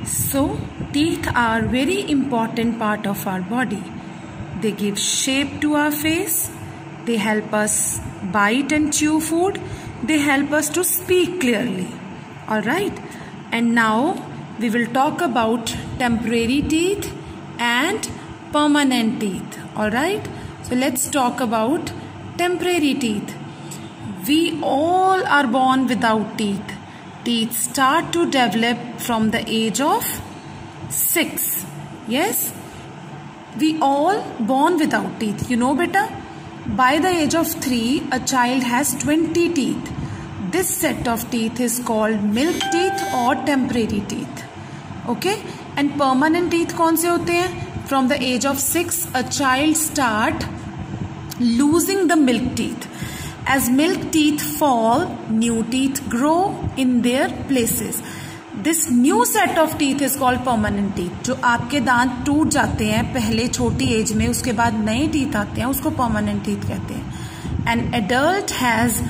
So, teeth are very important part of our body. They give shape to our face. They help us bite and chew food. They help us to speak clearly. Alright. And now we will talk about temporary teeth and permanent teeth. Alright. So let's talk about temporary teeth. We all are born without teeth. Teeth start to develop from the age of 6. Yes, we all born without teeth. You know, beta, by the age of 3, a child has 20 teeth. This set of teeth is called milk teeth or temporary teeth. Okay, and permanent teeth कौन से होते हैं? From the age of 6, a child start losing the milk teeth. As milk teeth fall, new teeth grow in their places. This new set of teeth is called permanent teeth. जो आपके दांत टूट जाते हैं पहले छोटी एज में, उसके बाद नए टीथ आते हैं, उसको permanent teeth कहते हैं. An adult has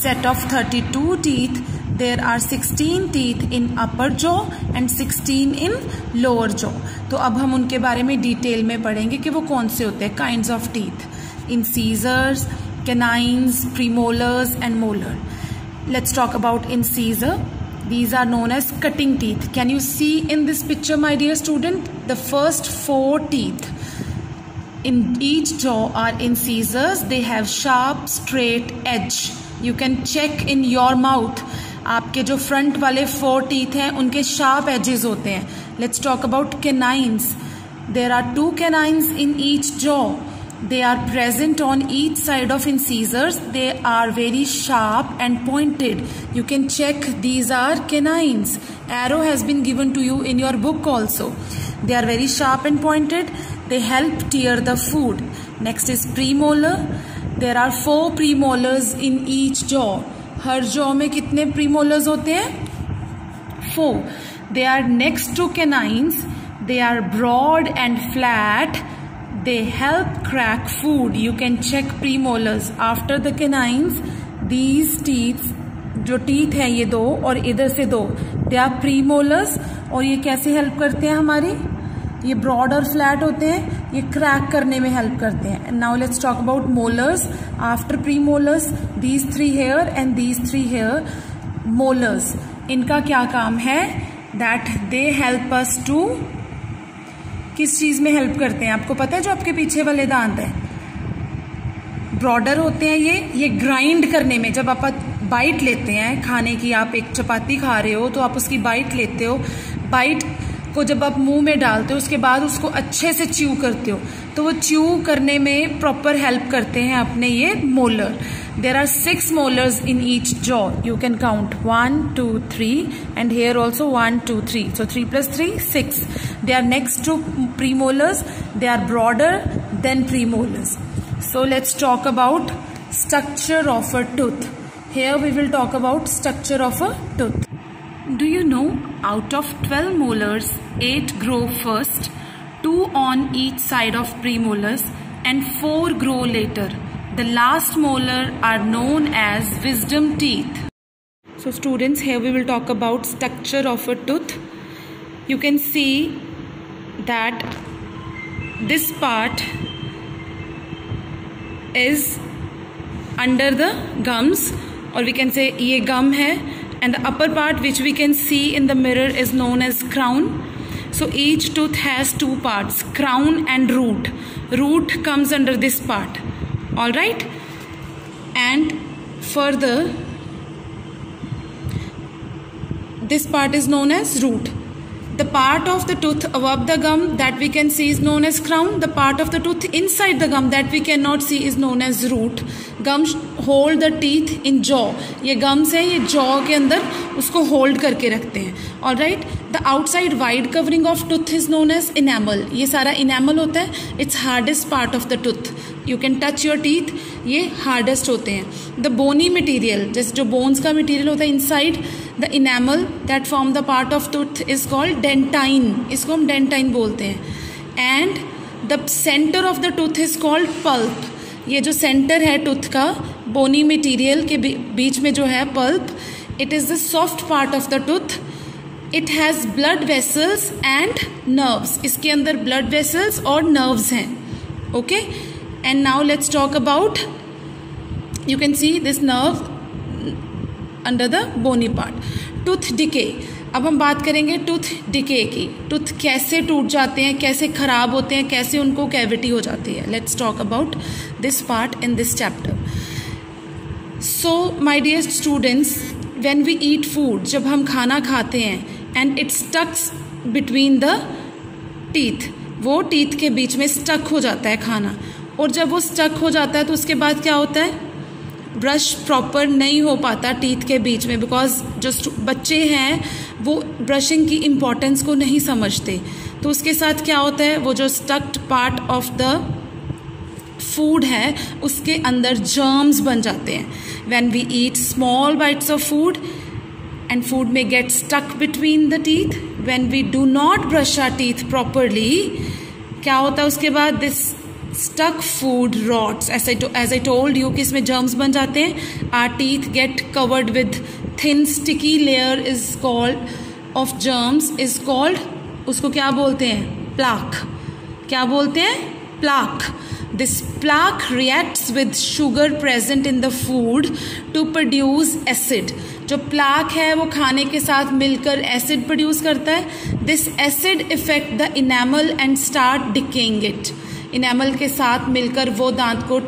set of 32 teeth. There are 16 teeth in upper jaw and 16 in lower jaw. तो अब हम उनके बारे में डिटेल में पढ़ेंगे कि वो कौन से होते हैं. Kinds of teeth. Incisors, canines, premolars and molar. Let's talk about incisor. These are known as cutting teeth. Can you see in this picture, my dear student? The first 4 teeth in each jaw are incisors. They have sharp, straight edge. You can check in your mouth. आपके जो front वाले 4 teeth हैं, उनके sharp edges होते हैं. Let's talk about canines. There are 2 canines in each jaw. They are present on each side of incisors. They are very sharp and pointed. You can check these are canines. Arrow has been given to you in your book also. They are very sharp and pointed. They help tear the food. Next is premolar. There are 4 premolars in each jaw. Her jaw में कितने premolars होते हैं? 4. They are next to canines. They are broad and flat. They help crack food. You can check premolars. After the canines, these teeth, जो teeth है ये 2 और इधर से 2, they are premolars. और ये कैसे help करते हैं हमारी? ये broad और flat होते हैं, ये crack करने में help करते हैं. And now let's talk about molars. After premolars, these 3 here and these 3 here, molars. इनका क्या काम है? That they help us to किस चीज में हेल्प करते हैं? आपको पता है जो आपके पीछे वाले दांत है, ब्रॉडर होते हैं ये ग्राइंड करने में. जब आप बाइट लेते हैं खाने की, आप एक चपाती खा रहे हो तो आप उसकी बाइट लेते हो. बाइट को जब आप मुंह में डालते हो उसके बाद उसको अच्छे से च्यू करते हो, तो वो च्यू करने में प्रॉपर हेल्प करते हैं अपने ये molar. There are 6 molars in each jaw. You can count 1, 2, 3 and here also 1, 2, 3. So 3 plus 3, 6. They are next to premolars. They are broader than premolars. So let's talk about structure of a tooth. Here we will talk about structure of a tooth. Do you know out of 12 molars, 8 grow first, 2 on each side of premolars and 4 grow later. The last molar are known as wisdom teeth. So students, here we will talk about structure of a tooth. You can see that this part is under the gums, or we can say ये gum है, and the upper part which we can see in the mirror is known as crown. So each tooth has 2 parts, crown and root. Root comes under this part. All right, and further this part is known as root. The part of the tooth above the gum that we can see is known as crown. The part of the tooth inside the gum that we cannot see is known as root. Gums hold the teeth in jaw. ये gums है, ये jaw के अंदर उसको hold करके रखते हैं. All right. The outside wide covering of tooth is known as enamel. ये सारा enamel होता है. It's hardest part of the tooth. You can touch your teeth. ये hardest होते हैं. The bony material, जैसे जो bones का material होता है inside the enamel that form the part of tooth is called dentine. इसको हम dentine बोलते हैं. And the center of the tooth is called pulp. ये जो center है tooth का bony material के बीच में जो है pulp, it is the soft part of the tooth. It has blood vessels and nerves, इसके अंदर ब्लड वेसल्स और नर्व्स हैं. Okay, and now let's talk about, you can see this nerve under the bony part. Tooth decay. अब हम बात करेंगे tooth decay की. Tooth कैसे टूट जाते हैं, कैसे खराब होते हैं, कैसे उनको कैविटी हो जाती है. Let's talk about this part in this chapter. So my dear students, when we eat food, जब हम खाना खाते हैं and it stucks between the teeth, वो टीथ के बीच में स्टक हो जाता है खाना, और जब वो स्टक हो जाता है तो उसके बाद क्या होता है, ब्रश प्रॉपर नहीं हो पाता टीथ के बीच में, बिकॉज जो बच्चे हैं वो ब्रशिंग की इम्पोर्टेंस को नहीं समझते. तो उसके साथ क्या होता है, वो जो stuck part of the food है उसके अंदर जर्म्स बन जाते हैं. When we eat small bites of food and food may get stuck between the teeth, when we do not brush our teeth properly, क्या होता है उसके बाद, this stuck food rots. As I told you कि इसमें germs बन जाते हैं. Our teeth get covered with thin sticky layer is called of germs is called, उसको क्या बोलते हैं, प्लाक. क्या बोलते हैं, plaque. This plaque reacts with sugar present in the food to produce acid. जो प्लाक है वो खाने के साथ मिलकर एसिड प्रोड्यूस करता है. This acid effect the enamel and start decaying it. Enamel के साथ मिलकर वो दांत को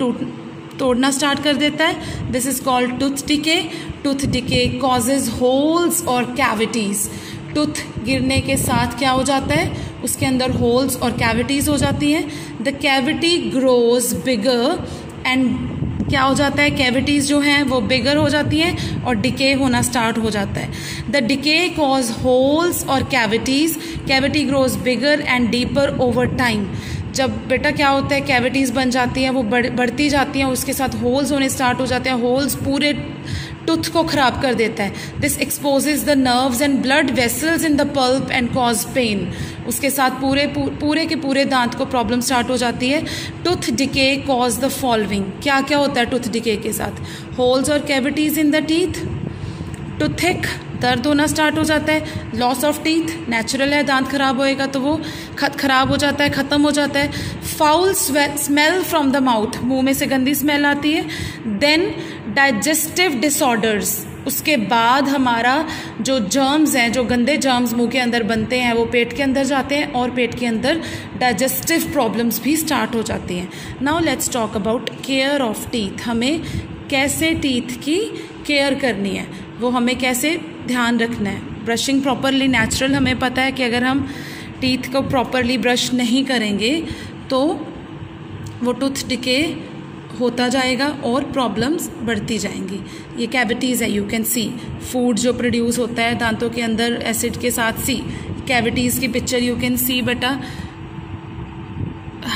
तोड़ना स्टार्ट कर देता है. This is called tooth decay. Tooth decay causes holes और कैविटीज. टूथ गिरने के साथ क्या हो जाता है, उसके अंदर होल्स और कैविटीज हो जाती हैं. The cavity grows bigger and क्या हो जाता है, कैविटीज जो हैं वो बिगर हो जाती हैं और डिके होना स्टार्ट हो जाता है. द डिके कॉज होल्स और cavities. Cavity grows bigger and deeper over time. जब बेटा क्या होता है, कैविटीज बन जाती हैं, वो बढ़ती जाती हैं, उसके साथ होल्स होने स्टार्ट हो जाते हैं. होल्स पूरे टूथ को खराब कर देता है. This exposes the nerves and blood vessels in the pulp and cause pain. उसके साथ पूरे के पूरे दांत को प्रॉब्लम स्टार्ट हो जाती है. Tooth decay cause the following. क्या क्या होता है टूथ डिके के साथ, होल्स और कैविटीज इन द टीथ, टूथिक, दर्द होना स्टार्ट हो जाता है. लॉस ऑफ टीथ, नेचुरल है, दांत खराब होएगा तो वो खराब हो जाता है, खत्म हो जाता है. Foul smell from the mouth, मुंह में से गंदी स्मेल आती है. Then digestive disorders. उसके बाद हमारा जो जर्म्स हैं, जो गंदे जर्म्स मुंह के अंदर बनते हैं, वो पेट के अंदर जाते हैं और पेट के अंदर डाइजेस्टिव प्रॉब्लम्स भी स्टार्ट हो जाती हैं. Now let's talk about care of teeth. हमें कैसे टीथ की केयर करनी है, वो हमें कैसे ध्यान रखना है. ब्रशिंग प्रॉपरली, नेचुरल हमें पता है कि अगर हम टीथ को प्रॉपरली ब्रश नहीं करेंगे तो वो टूथ डिके होता जाएगा और प्रॉब्लम्स बढ़ती जाएंगी. ये कैविटीज़ है, यू कैन सी. फूड जो प्रोड्यूस होता है दांतों के अंदर एसिड के साथ, सी कैविटीज़ की पिक्चर यू कैन सी बेटा,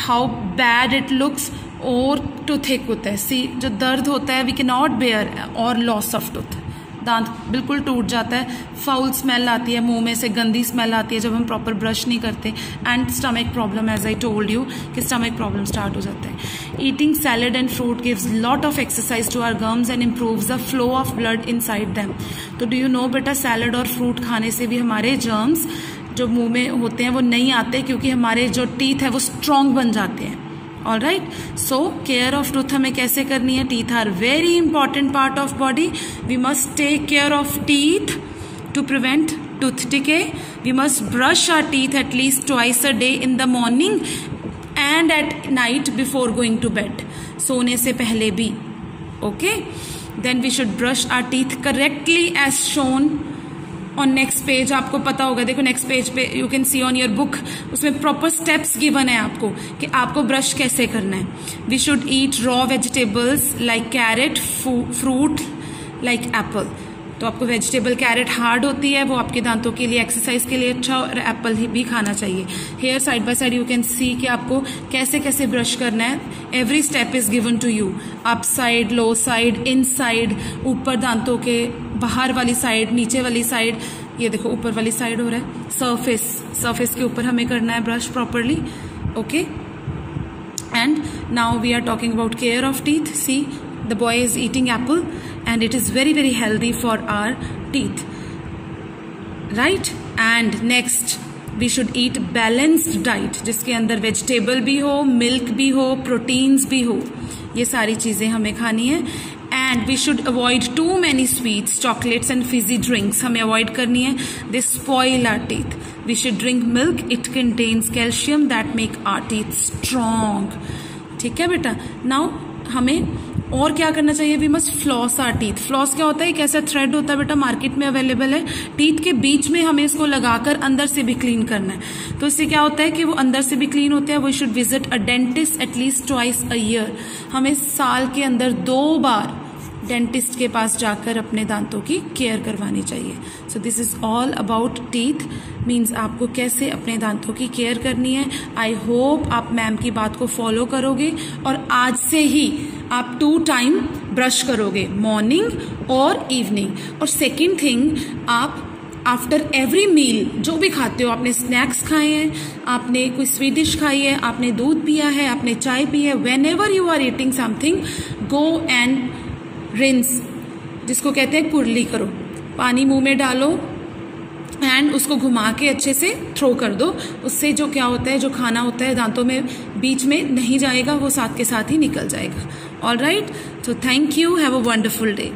हाउ बैड इट लुक्स. और टूथिक होता है, सी जो दर्द होता है वी कैन नॉट बेयर, और लॉस ऑफ टूथ, दांत बिल्कुल टूट जाता है. फाउल स्मेल आती है, मुंह में से गंदी स्मेल आती है जब हम प्रॉपर ब्रश नहीं करते. And stomach problem, as I told you कि स्टमक प्रॉब्लम स्टार्ट हो जाता है. Eating salad and fruit gives lot of exercise to our gums and improves the flow of blood inside them. तो do you know बेटा, salad और fruit खाने से भी हमारे जर्म्स जो मुंह में होते हैं वो नहीं आते, क्योंकि हमारे जो टीथ है वो स्ट्रॉन्ग बन जाते हैं. All right, so care of tooth हमें कैसे करनी है. Teeth are very important part of body. We must take care of teeth to prevent tooth decay. We must brush our teeth at least twice a day in the morning and at night before going to bed. सोने से पहले भी. Okay, then we should brush our teeth correctly as shown on next page. आपको पता होगा, देखो next page पे you can see on your book, उसमें प्रॉपर स्टेप्स गिवन है आपको कि आपको ब्रश कैसे करना है. We should eat raw vegetables like carrot, fruit like apple. तो आपको वेजिटेबल, कैरेट हार्ड होती है, वो आपके दांतों के लिए, एक्सरसाइज के लिए अच्छा, और एप्पल भी खाना चाहिए. Here side by side you can see कि आपको कैसे कैसे ब्रश करना है. Every step is given to you. Up side, low side, in side, ऊपर दांतों के बाहर वाली साइड, नीचे वाली साइड. ये देखो ऊपर वाली साइड हो रहा है. सरफेस के ऊपर हमें करना है brush properly. Okay, and now we are talking about care of teeth. See, the boy is eating apple and it is very healthy for our teeth, right? And next we should eat balanced diet, जिसके अंदर vegetable भी हो, milk भी हो, proteins भी हो, ये सारी चीजें हमें खानी है। And we should avoid too many sweets, chocolates and fizzy drinks हमें अवॉइड करनी है, they spoil our teeth. We should drink milk, it contains calcium that make our teeth strong. ठीक है बेटा। नाउ हमें और क्या करना चाहिए, we must floss our teeth. Floss क्या होता है, एक ऐसा थ्रेड होता है बेटा, मार्केट में अवेलेबल है, टीथ के बीच में हमें इसको लगाकर अंदर से भी क्लीन करना है। तो इससे क्या होता है कि वो अंदर से भी क्लीन होते हैं। We should visit a dentist at least twice a year, हमें साल के अंदर 2 बार डेंटिस्ट के पास जाकर अपने दांतों की केयर करवानी चाहिए। So this is all about teeth, means आपको कैसे अपने दांतों की केयर करनी है। आई होप आप मैम की बात को फॉलो करोगे और आज से ही आप 2 टाइम ब्रश करोगे, मॉर्निंग और इवनिंग। और सेकेंड थिंग, आप आफ्टर एवरी मील जो भी खाते हो, आपने स्नैक्स खाए हैं, आपने कोई स्वीट डिश खाई है, आपने दूध पिया है, आपने चाय पी है, whenever you are eating something, go and rinse, जिसको कहते हैं कुरली करो, पानी मुंह में डालो एंड उसको घुमा के अच्छे से थ्रो कर दो। उससे जो क्या होता है, जो खाना होता है दांतों में बीच में नहीं जाएगा, वो साथ के साथ ही निकल जाएगा। ऑल राइट, तो thank you, have a wonderful day.